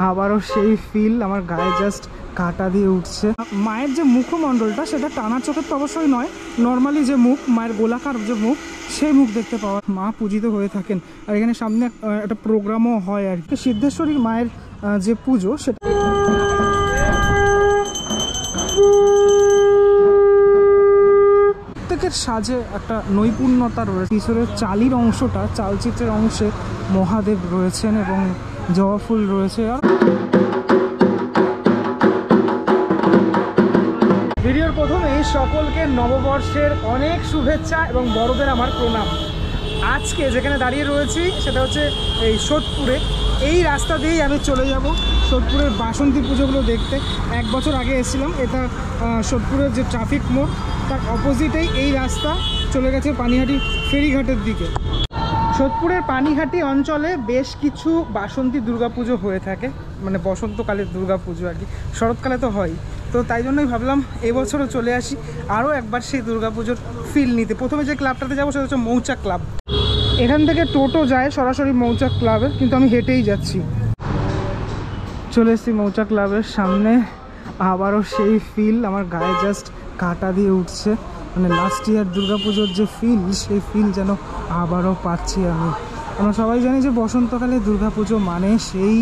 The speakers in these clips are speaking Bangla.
আবারও সেই ফিল আমার গায়ে জাস্ট কাটা দিয়ে উঠছে। মায়ের যে মুখমণ্ডলটা সেটা টানা চোখের তো অবশ্যই নয়, নর্মালি যে মুখ, মায়ের গোলাকার যে মুখ, সেই মুখ দেখতে পাওয়া। মা পূজিত হয়ে থাকেন আর এখানে সামনে একটা প্রোগ্রামও হয় আর কি। সিদ্ধেশ্বরী মায়ের যে পুজো সেটা প্রত্যেকের সাজে একটা নৈপুণ্যতা রয়েছে। পিছনের চালির অংশটা, চালচিত্রের অংশে মহাদেব রয়েছেন এবং জবা ফুল রয়েছে। আর ভিডিওর প্রথমেই সকলকে নববর্ষের অনেক শুভেচ্ছা এবং বড়দের আমার প্রণাম। আজকে যেখানে দাঁড়িয়ে রয়েছি সেটা হচ্ছে এই সোদপুরে। এই রাস্তা দিয়েই আমি চলে যাব সোদপুরের বাসন্তী পুজোগুলো দেখতে। 1 বছর আগে এসেছিলাম। এটা সোদপুরের যে ট্রাফিক মোড় তার অপোজিটেই এই রাস্তা চলে গেছে পানিহাটি ফেরিঘাটের দিকে। সোদপুরের পানিহাটি অঞ্চলে বেশ কিছু বাসন্তী দুর্গাপুজো হয়ে থাকে, মানে বসন্তকালের দুর্গাপুজো আর কি। শরৎকালে তো হয়, তো তাই জন্যই ভাবলাম এবছরও চলে আসি আরও একবার সেই দুর্গাপুজোর ফিল নিতে। প্রথমে যে ক্লাবটাতে যাবো সেটা হচ্ছে মৌচাক ক্লাব। এখান থেকে টোটো যায় সরাসরি মৌচাক ক্লাবে, কিন্তু আমি হেঁটেই যাচ্ছি। চলে এসেছি মৌচাক ক্লাবের সামনে। আবারও সেই ফিল আমার গায়ে জাস্ট কাটা দিয়ে উঠছে। মানে লাস্ট ইয়ার দুর্গাপুজোর যে ফিল, সেই ফিল যেন আবারও পাচ্ছি আমি। আমরা সবাই জানি যে বসন্তকালে দুর্গাপুজো মানে সেই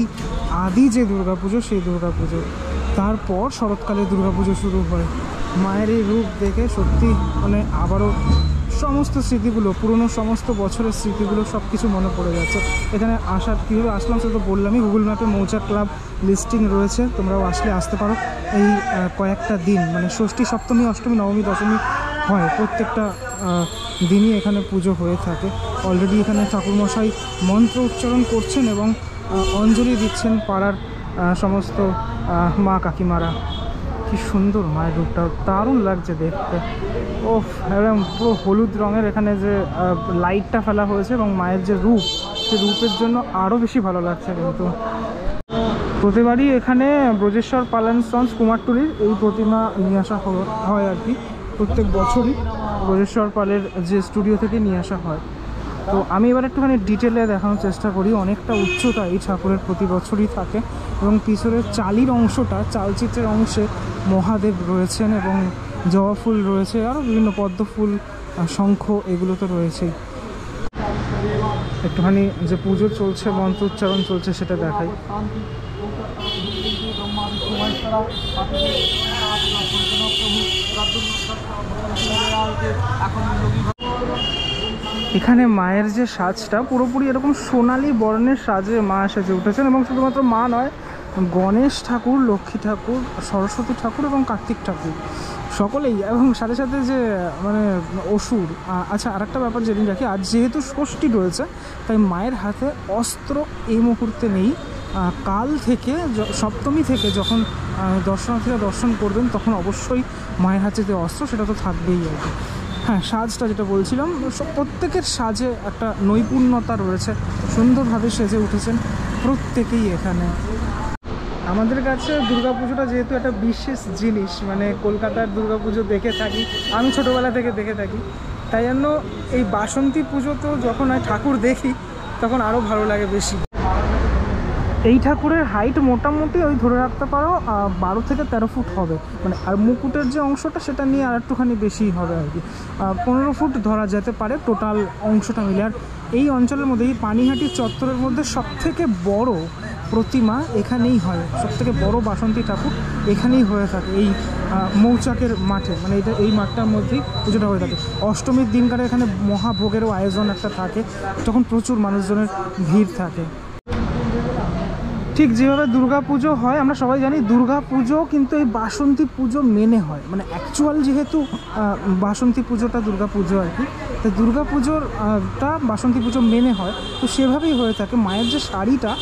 আদি যে দুর্গাপুজো, সেই দুর্গাপুজো। তারপর শরৎকালে দুর্গাপুজো শুরু হয়। মায়ের এই রূপ দেখে সত্যি মানে আবারও সমস্ত স্মৃতিগুলো, পুরনো সমস্ত বছরের স্মৃতিগুলো সব কিছু মনে পড়ে যাচ্ছে। এখানে আসার কীভাবে আসলাম সেটা তো বললামই। গুগল ম্যাপে মৌচাক ক্লাব লিস্টিং রয়েছে, তোমরাও আসতে পারো। এই কয়েকটা দিন মানে ষষ্ঠী, সপ্তমী, অষ্টমী, নবমী, দশমী হয়, প্রত্যেকটা দিনই এখানে পুজো হয়ে থাকে। অলরেডি এখানে ঠাকুরমশাই মন্ত্র উচ্চারণ করছেন এবং অঞ্জলি দিচ্ছেন পাড়ার সমস্ত মা কাকিমারা। কি সুন্দর মায়ের রূপটা, দারুণ লাগছে দেখতে। ও একদম পুরো হলুদ রঙের এখানে যে লাইটটা ফেলা হয়েছে এবং মায়ের যে রূপ, সে রূপের জন্য আরও বেশি ভালো লাগছে। কিন্তু প্রতিবারই এখানে ব্রজেশ্বর পাল অ্যান্ড সন্স কুমারটুলির এই প্রতিমা নিয়ে আসা হয় আর কি। প্রত্যেক বছরই ব্রজেশ্বর পালের যে স্টুডিও থেকে নিয়ে আসা হয়। তো আমি এবার একটুখানি ডিটেলে দেখানোর চেষ্টা করি। অনেকটা উচ্চতা এই ঠাকুরের প্রতি বছরই থাকে এবং পিছনের চালির অংশটা, চালচিত্রের অংশে মহাদেব রয়েছেন এবং জবা ফুল রয়েছে, আরও বিভিন্ন পদ্ম ফুল, শঙ্খ, এগুলো তো রয়েছেই। একটুখানি যে পুজো চলছে, মন্ত্র উচ্চারণ চলছে, সেটা দেখাই। এখানে মায়ের যে সাজটা পুরোপুরি এরকম সোনালি বর্ণের সাজে মা সেজে উঠেছেন এবং শুধুমাত্র মা নয়, গণেশ ঠাকুর, লক্ষ্মী ঠাকুর, সরস্বতী ঠাকুর এবং কার্তিক ঠাকুর সকলেই, এবং সাথে সাথে যে মানে অসুর। আচ্ছা, আরেকটা ব্যাপার জেনে রাখি, আজ যেহেতু ষষ্ঠী রয়েছে তাই মায়ের হাতে অস্ত্র এই মুহূর্তে নেই। কাল থেকে, সপ্তমী থেকে যখন দর্শনার্থীরা দর্শন করবেন তখন অবশ্যই মায়ের হাতে যে অস্ত্র সেটা তো থাকবেই আর কি। হ্যাঁ, সাজটা যেটা বলছিলাম, প্রত্যেকের সাজে একটা নৈপুণ্যতা রয়েছে, সুন্দরভাবে সেজে উঠেছেন প্রত্যেকেই এখানে। আমাদের কাছে দুর্গাপুজোটা যেহেতু একটা বিশেষ জিনিস, মানে কলকাতার দুর্গাপুজো দেখে থাকি, আমি ছোটোবেলা থেকে দেখে থাকি, তাই জন্য এই বাসন্তী পুজো তো যখন ঠাকুর দেখি তখন আরও ভালো লাগে বেশি। এই ঠাকুরের হাইট মোটামুটি ওই ধরে রাখতে পারো 12 থেকে 13 ফুট হবে, মানে আর মুকুটের যে অংশটা সেটা নিয়ে আর একটুখানি বেশিই হবে আর কি। 15 ফুট ধরা যেতে পারে টোটাল অংশটা মিলে। আর এই অঞ্চলের মধ্যে, এই পানিহাটি চত্বরের মধ্যে সবথেকে বড় প্রতিমা এখানেই হয়, সবথেকে বড় বাসন্তী ঠাকুর এখানেই হয়ে থাকে, এই মৌচাকের মাঠে, মানে এই মাঠটার মধ্যেই পুজোটা হয়ে থাকে। অষ্টমীর দিনকারে এখানে মহাভোগেরও আয়োজন একটা থাকে, তখন প্রচুর মানুষজনের ভিড় থাকে। ঠিক যেভাবে দুর্গাপুজো হয়, আমরা সবাই জানি দুর্গাপুজো কিন্তু এই বাসন্তী পুজো মেনে হয়, মানে অ্যাকচুয়াল যেহেতু বাসন্তী পুজোটা দুর্গাপুজো আর কি, তাই দুর্গাপুজোরটা বাসন্তী পুজো মেনে হয়, তো সেভাবেই হয়ে থাকে। মায়ের যে শাড়িটা,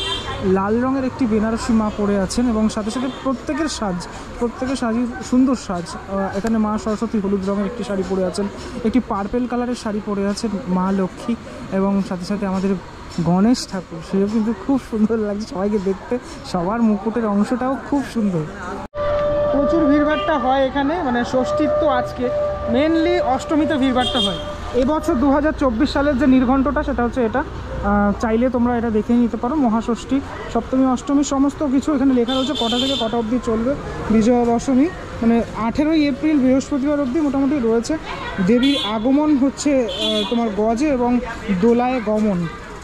লাল রঙের একটি বেনারসি মা পরে আছেন এবং সাথে সাথে প্রত্যেকের সাজই সুন্দর সাজ। এখানে মা সরস্বতী হলুদ রঙের একটি শাড়ি পরে আছেন, একটি পার্পেল কালারের শাড়ি পরে আছেন মা লক্ষ্মী, এবং সাথে সাথে আমাদের গণেশ ঠাকুর, সেও কিন্তু খুব সুন্দর লাগছে সবাইকে দেখতে। সবার মুকুটের অংশটাও খুব সুন্দর। প্রচুর ভিড়ভাড়টা হয় এখানে, মানে ষষ্ঠীর তো আজকে, মেনলি অষ্টমীতে ভিড়ভাড়টা হয়। এবছর 2024 সালের যে নির্ঘণ্টটা সেটা হচ্ছে এটা, চাইলে তোমরা এটা দেখে নিতে পারো। মহাষষ্ঠী, সপ্তমী, অষ্টমী সমস্ত কিছু এখানে লেখা রয়েছে, কটা থেকে কটা অবধি চলবে। বিজয়া দশমী মানে 18ই এপ্রিল বৃহস্পতিবার অবধি মোটামুটি রয়েছে। দেবীর আগমন হচ্ছে তোমার গজে এবং দোলায় গমন,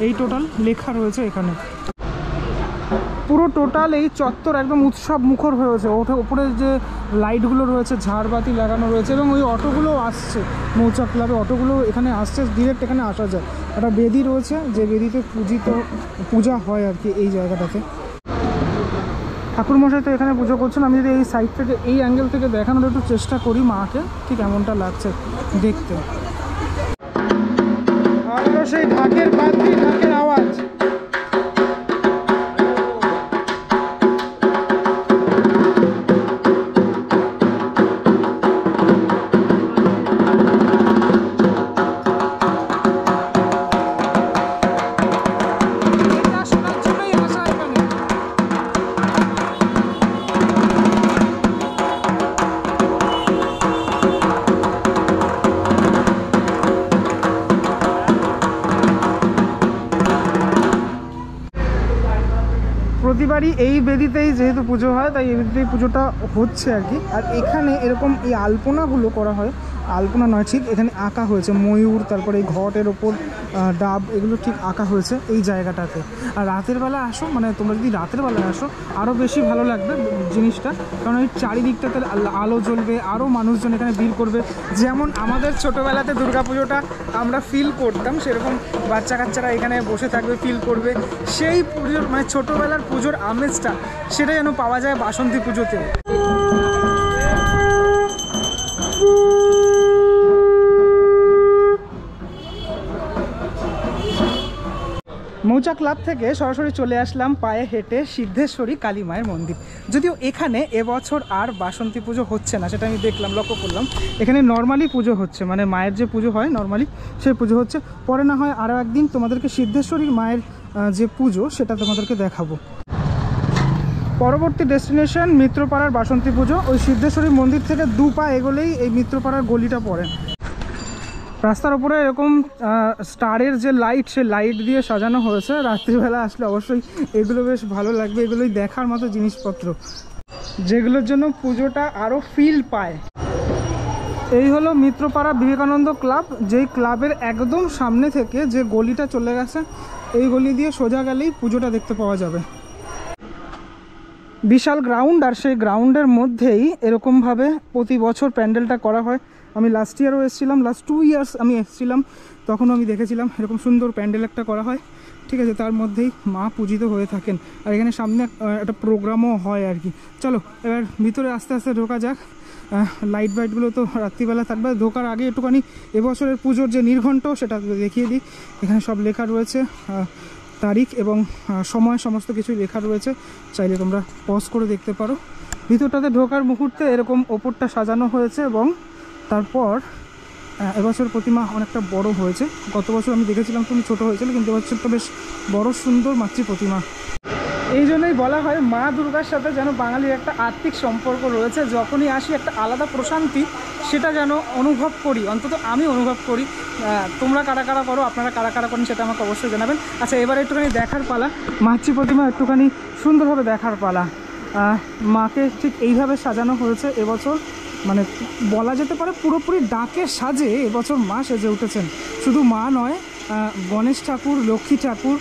এই টোটাল লেখা রয়েছে এখানে। পুরো টোটাল এই চত্বর একদম উৎসব মুখর হয়েছে। ওপরে যে লাইটগুলো রয়েছে, ঝাড়বাতি লাগানো রয়েছে এবং ওই অটোগুলো আসছে, মৌচাক ক্লাবে অটোগুলো এখানে আসছে, ডিরেক্ট এখানে আসা যায়। একটা বেদি রয়েছে, যে বেদিতে পূজা হয় আর কি এই জায়গাটাতে। ঠাকুরমশাই তো এখানে পুজো করছেন। আমি যদি এই সাইড থেকে, এই অ্যাঙ্গেল থেকে দেখানোর একটু চেষ্টা করি মাকে, ঠিক এমনটা লাগছে দেখতে। আরও সেই ঢাকের বাদ্যি, ঢাকের আওয়াজ। প্রতিবারই এই বেদিতেই যেহেতু পুজো হয়, তাই এই বেদিতেই পুজোটা হচ্ছে আর কি। আর এখানে এরকম এই আলপনাগুলো করা হয়, আলপনা নয় ঠিক, এখানে আঁকা হয়েছে ময়ূর, তারপরে এই ঘটের ওপর ডাব, এগুলো ঠিক আঁকা হয়েছে এই জায়গাটাতে। আর রাতের বেলা আসো, মানে তোমরা যদি রাতের বেলায় আসো আরও বেশি ভালো লাগবে জিনিসটা, কারণ এই চারিদিকটাতে আলো জ্বলবে, আরও মানুষজন এখানে ভিড় করবে। যেমন আমাদের ছোটোবেলাতে দুর্গাপুজোটা আমরা ফিল করতাম, সেরকম বাচ্চা কাচ্চারা এখানে বসে থাকবে, ফিল করবে সেই পুজোর, মানে ছোটোবেলার পুজোর আমেজটা, সেটা যেন পাওয়া যায় বাসন্তী পুজোতে। মৌচাক ক্লাব থেকে সরাসরি চলে আসলাম পায়ে হেঁটে সিদ্ধেশ্বরী কালী মায়ের মন্দির। যদিও এখানে এবছর আর বাসন্তী পুজো হচ্ছে না, সেটা আমি দেখলাম, লক্ষ্য করলাম। এখানে নর্মালি পুজো হচ্ছে, মানে মায়ের যে পুজো হয় নর্মালি সেই পুজো হচ্ছে। পরে না হয় আরও একদিন তোমাদেরকে সিদ্ধেশ্বরী মায়ের যে পুজো সেটা তোমাদেরকে দেখাবো। পরবর্তী ডেস্টিনেশন মিত্রপাড়ার বাসন্তী পুজো। ওই সিদ্ধেশ্বরী মন্দির থেকে 2 পা এগোলেই এই মিত্রপাড়ার গলিটা পড়ে। রাস্তার উপরে এরকম স্টারের যে লাইট, সে লাইট দিয়ে সাজানো হয়েছে। রাত্রিবেলা আসলে অবশ্যই এগুলো বেশ ভালো লাগবে, এগুলোই দেখার মতো জিনিসপত্র, যেগুলোর জন্য পুজোটা আরও ফিল পায়। এই হলো মিত্রপাড়া বিবেকানন্দ ক্লাব, যেই ক্লাবের একদম সামনে থেকে যে গলিটা চলে গেছে, এই গলি দিয়ে সোজা গেলেই পুজোটা দেখতে পাওয়া যাবে। বিশাল গ্রাউন্ড, আর সেই গ্রাউন্ডের মধ্যেই এরকমভাবে প্রতি বছর প্যান্ডেলটা করা হয়। আমি লাস্ট ইয়ারও এসেছিলাম, লাস্ট 2 ইয়ার্স আমি এসেছিলাম, তখনও আমি দেখেছিলাম এরকম সুন্দর প্যান্ডেল একটা করা হয়, ঠিক আছে। তার মধ্যেই মা পূজিত হয়ে থাকেন, আর এখানে সামনে একটা প্রোগ্রামও হয় আর কি। চলো এবার ভিতরে আস্তে আস্তে ঢোকা যাক। লাইট ফাইটগুলো তো রাত্রিবেলা থাকবে। ঢোকার আগে একটুখানি এবছরের পুজোর যে নির্ঘণ্ট সেটা দেখিয়ে দিই। এখানে সব লেখা রয়েছে, তারিখ এবং সময় সমস্ত কিছুই লেখা রয়েছে, চাইলে তোমরা পজ করে দেখতে পারো। ভিতরটাতে ঢোকার মুহূর্তে এরকম ওপরটা সাজানো হয়েছে, এবং তারপর এবছর প্রতিমা অনেকটা বড় হয়েছে। গত বছর আমি দেখেছিলাম তুমি ছোট হয়েছিল, কিন্তু এবছরটা বেশ বড় সুন্দর মাতৃ প্রতিমা। এই জন্যই বলা হয় মা দুর্গার সাথে যেন বাঙালির একটা আত্মিক সম্পর্ক রয়েছে। যখনই আসি একটা আলাদা প্রশান্তি সেটা যেন অনুভব করি, অন্তত আমি অনুভব করি। তোমরা কারা কারা করো, আপনারা কারা কারা করেন সেটা আমাকে অবশ্যই জানাবেন। আচ্ছা, এবার একটুখানি দেখার পালা, মাতৃ প্রতিমা একটুখানি সুন্দরভাবে দেখার পালা। মাকে ঠিক এইভাবে সাজানো হয়েছে এবছর, মানে বলা যেতে পারে পুরোপুরি ডাকে সাজে এবছর মা সেজে উঠেছেন। শুধু মা নয়, গণেশ ঠাকুর, লক্ষ্মী ঠাকুর,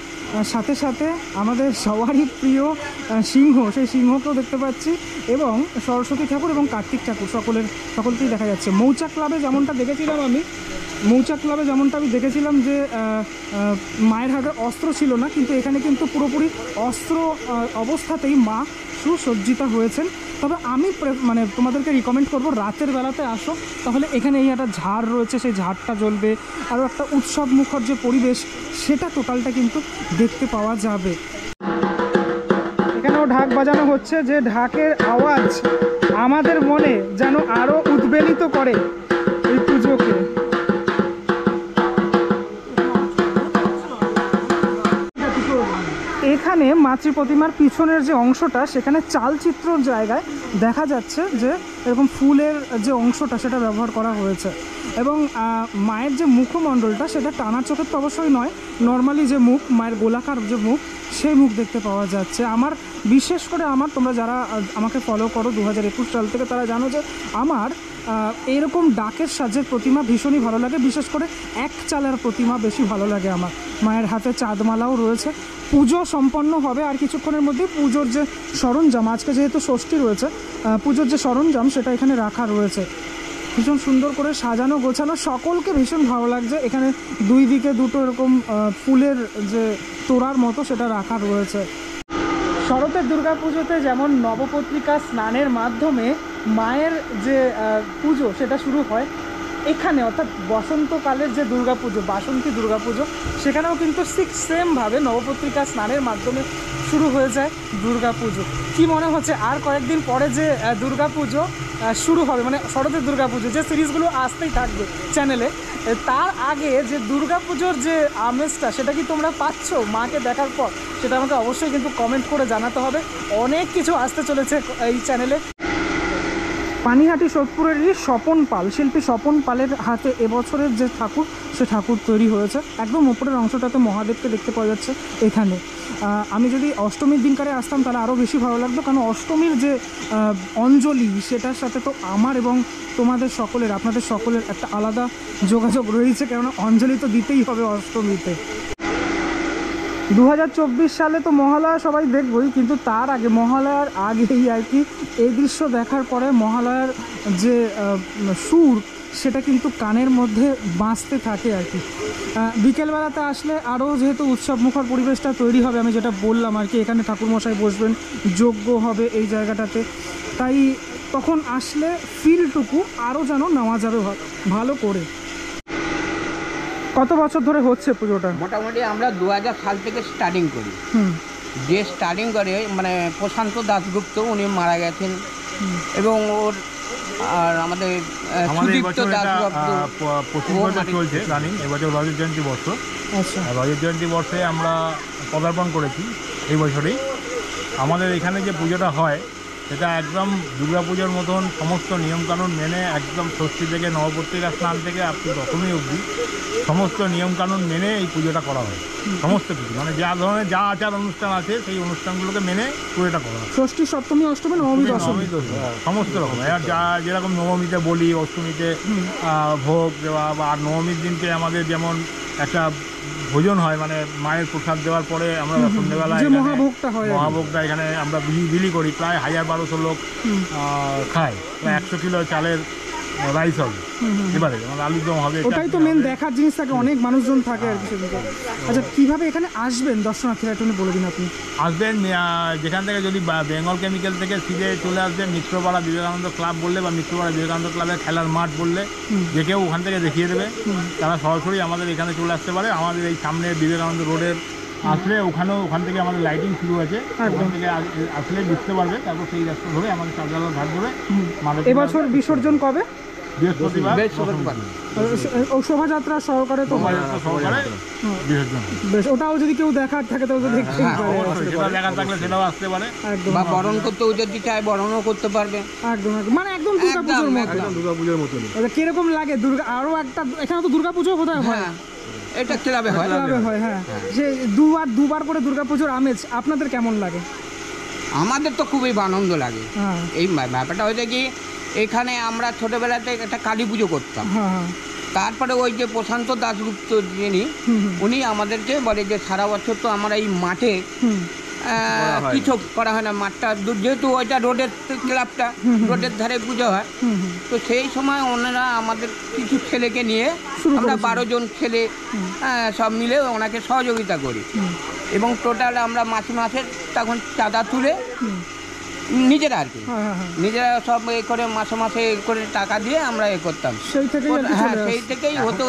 সাথে সাথে আমাদের সবারই প্রিয় সিংহ, সেই সিংহকেও দেখতে পাচ্ছি, এবং সরস্বতী ঠাকুর এবং কার্তিক ঠাকুর সকলকেই দেখা যাচ্ছে। মৌচাক ক্লাবে যেমনটা দেখেছিলাম আমি দেখেছিলাম যে মায়ের হাতে অস্ত্র ছিল না, কিন্তু এখানে কিন্তু পুরোপুরি অস্ত্র অবস্থাতেই মা সুসজ্জিতা হয়েছেন। তবে আমি মানে তোমাদেরকে রিকমেন্ড করবো রাতের বেলাতে আসো, তাহলে এখানে এই একটা ঝাড় রয়েছে, সেই ঝাড়টা জ্বলবে, আরও একটা উৎসব মুখর যে পরিবেশ সেটা টোটালটা কিন্তু দেখতে পাওয়া যাবে। এখানেও ঢাক বাজানো হচ্ছে, যে ঢাকের আওয়াজ আমাদের মনে যেন আরও উদ্বেলিত করে এই পুজোকে। এখানে মাতৃ প্রতিমার পিছনের যে অংশটা, সেখানে চালচিত্রর জায়গায় দেখা যাচ্ছে যে এরকম ফুলের যে অংশটা সেটা ব্যবহার করা হয়েছে। এবং মায়ের যে মুখমণ্ডলটা সেটা টানা চোখের তো অবশ্যই নয়, নর্মালি যে মুখ, মায়ের গোলাকার যে মুখ, সেই মুখ দেখতে পাওয়া যাচ্ছে। আমার বিশেষ করে তোমরা যারা আমাকে ফলো করো 2021 সাল থেকে, তারা জানো যে আমার এরকম ডাকের সাজের প্রতিমা ভীষণই ভালো লাগে। বিশেষ করে এক চালের প্রতিমা বেশি ভালো লাগে আমার। মায়ের হাতে চাঁদমালাও রয়েছে। পুজো সম্পন্ন হবে আর কিছুক্ষণের মধ্যে। পুজোর যে সরঞ্জাম, আজকে যেহেতু ষষ্ঠী রয়েছে, পুজোর যে সরঞ্জাম সেটা এখানে রাখা রয়েছে। ভীষণ সুন্দর করে সাজানো গোছানো, সকলকে ভীষণ ভালো লাগছে। এখানে দুই দিকে দুটো এরকম ফুলের যে তোড়ার মতো সেটা রাখা রয়েছে। শরতের দুর্গাপুজোতে যেমন নবপত্রিকা স্নানের মাধ্যমে মায়ের যে পুজো সেটা শুরু হয়, এখানে অর্থাৎ বসন্তকালের যে দুর্গাপুজো, বাসন্তী দুর্গাপুজো, সেখানেও কিন্তু ঠিক সেমভাবে নবপত্রিকা স্নানের মাধ্যমে শুরু হয়ে যায় দুর্গাপুজো। কি মনে হচ্ছে আর কয়েকদিন পরে যে দুর্গাপুজো শুরু হবে, মানে শরতের দুর্গাপুজো, যে সিরিজগুলো আসতেই থাকবে চ্যানেলে, তার আগে যে দুর্গাপুজোর যে আমেজটা সেটা কি তোমরা পাচ্ছ মাকে দেখার পর? সেটা আমাকে অবশ্যই কিন্তু কমেন্ট করে জানাতে হবে। অনেক কিছু আসতে চলেছে এই চ্যানেলে। পানিহাটি সোদপুরেরই স্বপন পাল, শিল্পী স্বপন পালের হাতে এবছরের যে ঠাকুর, সে ঠাকুর তৈরি হয়েছে। একদম উপরের অংশটাতে মহাদেবকে দেখতে পাওয়া যাচ্ছে এখানে। আমি যদি অষ্টমীর দিনকারে আসতাম তাহলে আরও বেশি ভালো লাগতো, কারণ অষ্টমীর যে অঞ্জলি সেটার সাথে তো আমার এবং তোমাদের সকলের, আপনাদের সকলের একটা আলাদা যোগাযোগ রয়েছে, কেননা অঞ্জলি তো দিতেই হবে অষ্টমীতে। 2024 সালে তো মহালয়া সবাই দেখবই, কিন্তু তার আগে, মহালয়ার আগেই আর কি, এই দৃশ্য দেখার পরে মহালয়ার যে সুর সেটা কিন্তু কানের মধ্যে বাঁচতে থাকে আর কি। বিকেলবেলাতে আসলে আরও যেহেতু উৎসবমুখর পরিবেশটা তৈরি হবে, আমি যেটা বললাম আর কি, এখানে ঠাকুরমশাই বসবেন, যজ্ঞ হবে এই জায়গাটাতে, তাই তখন আসলে ফিলটুকু আরও যেন নেওয়া যাবে ভালো করে। কত বছর ধরে হচ্ছে পুজোটা? মোটামুটি আমরা 2000 সাল থেকে স্টার্টিং করি। যে স্টার্টিং করে মানে প্রশান্ত দাশগুপ্ত, উনি মারা গেছেন, এবং ওর আর আমাদের সুদীপ্ত দাশগুপ্ত 25 বছর চলছে রানিং। এবছর রজত জয়ন্তী বর্ষ। আচ্ছা, রজত জয়ন্তী বর্ষে আমরা পদার্পণ করেছি এই বছরেই। আমাদের এখানে যে পুজোটা হয় সেটা একদম দুর্গাপুজোর মতন সমস্ত নিয়মকানুন মেনে, একদম ষষ্ঠী থেকে নবপত্রিকা স্নান থেকে আপনি দশমী অবধি সমস্ত নিয়মকানুন মেনে এই পুজোটা করা হয়। সমস্ত কিছু মানে যা ধরনের যা আচার অনুষ্ঠান আছে সেই অনুষ্ঠানগুলোকে মেনে পুজোটা করা হয়। ষষ্ঠী, সপ্তমী, অষ্টমী, নবমী, দশমী, সমস্ত রকম। আর যা যেরকম নবমীতে বলি, অষ্টমীতে ভোগ দেওয়া, বা আর নবমীর দিনকে আমাদের যেমন একটা ভোজন হয়, মানে মায়ের প্রসাদ দেওয়ার পরে আমরা সন্ধ্যেবেলা মহাভোগটা এখানে আমরা বিলি করি। প্রায় 1000-1200 লোক খায়। প্রায় 100 কিলো চালের রাইস হবে এবারে, মানে আলুর দম হবে। ওটাই তো মেন দেখার জিনিস থাকে, অনেক মানুষজন থাকে আর কি। আচ্ছা, কিভাবে এখানে আসবেন দর্শনার্থীরা একটু বলে দিন আপনি। আসবেন যেখান থেকে, যদি বেঙ্গল কেমিক্যাল থেকে সিধে চলে আসবেন মিত্রপাড়া বিবেকানন্দ ক্লাব বললে, বা মিত্রপাড়া বিবেকানন্দ ক্লাবের খেলার মাঠ বললে, যে কেউ ওখান থেকে দেখিয়ে দেবে। তারা সরাসরি আমাদের এখানে চলে আসতে পারে। আমাদের এই সামনে বিবেকানন্দ রোডের আসলে ওখান থেকে আমাদের লাইটিং শুরু আছে, ওখান থেকে আসলে বুঝতে পারবে। তারপর সেই রাস্তা ধরে আমাদের চাঁদগালার ঘাট ধরে। এবছর বিসর্জন কবে? বৃহস্পতিবার। শোভাযাত্রা সহকারে তো বেশ, ওটাও যদি কেউ দেখার থাকে তাহলে দেখতেই পারে, দেখার থাকলে সেটাও আসতে পারে। বা বরণ করতে যদি চায় বরণও করতে পারবে। একদম মানে একদম দুর্গাপুজোর মতো। কিরকম লাগে দুর্গা? আরো একটা এখানে তো দুর্গাপুজো বোধহয় হয়, এটা ক্লাবে হয়। হ্যাঁ, যে দুবার করে দুর্গাপুজোর আমেজ আপনাদের কেমন লাগে? আমাদের তো খুবই আনন্দ লাগে। এই ব্যাপারটা হয়েছে কি, এখানে আমরা ছোটবেলাতে একটা কালী পুজো করতাম। তারপরে ওই যে প্রশান্ত দাশগুপ্ত যিনি, উনি আমাদেরকে বলে যে সারা বছর তো আমরা এই মাঠে কিছু করা হয় না, মাঠটা যেহেতু ওইটা রোডের ক্লাবটা, রোডের ধারে পুজো হয়, তো সেই সময় ওনারা আমাদের কিছু ছেলেকে নিয়ে, আমরা 12 জন ছেলে সব মিলে ওনাকে সহযোগিতা করি। এবং টোটাল আমরা মাসে তখন চাঁদা তুলে নিজেরা আর কি, নিজেরা সব করে মাসে করে টাকা দিয়ে আমরা করতাম। সেই থেকেই হতে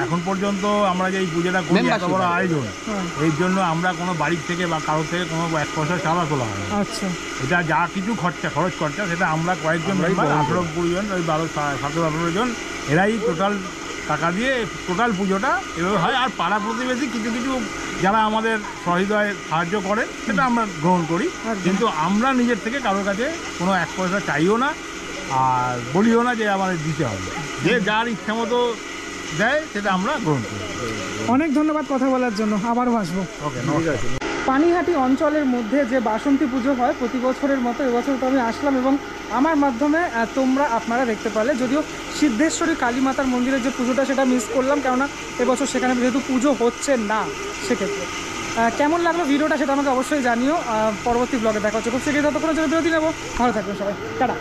এখন পর্যন্ত আমরা যে এই পুজোটা করি, এত বড় আয়োজন, এই জন্য আমরা কোনো বাড়ির থেকে বা কারোর থেকে কোনো 1 পয়সা চাঁদা তোলা হয়। আচ্ছা, এটা যা কিছু খরচ খরচা সেটা আমরা কয়েকজন মেম্বার, 18-20 জন, ওই 17-18 জন, এরাই টোটাল টাকা দিয়ে টোটাল পুজোটা এভাবে হয়। আর পাড়া প্রতিবেশী কিছু যারা আমাদের সহৃদয় সাহায্য করেন সেটা আমরা গ্রহণ করি, কিন্তু আমরা নিজের থেকে কারোর কাছে কোনো 1 পয়সা চাইও না। আর বলিও না যে আমাদের দিতে হবে, যে যার ইচ্ছা মতো দেয় সেটা আমরা গ্রহণ করি। অনেক ধন্যবাদ কথা বলার জন্য, আবারও আসবো। ওকে, নমস্কার। পানিহাটি অঞ্চলের মধ্যে যে বাসন্তী পুজো হয় প্রতি বছরের মতো এবছর তো আমি আসলাম এবং আমার মাধ্যমে আপনারা দেখতে পারলে, যদিও সিদ্ধেশ্বরী কালী মাতার মন্দিরের যে পুজোটা সেটা মিস করলাম, কেননা এবছর সেখানে যেহেতু পুজো হচ্ছে না। সেক্ষেত্রে কেমন লাগলো ভিডিওটা সেটা আমাকে অবশ্যই জানিও। পরবর্তী ব্লগে দেখা হচ্ছে খুব শীঘ্রই, ততক্ষণের জন্য বিরতি নেবো। ভালো থাকবেন সবাই, টাটা।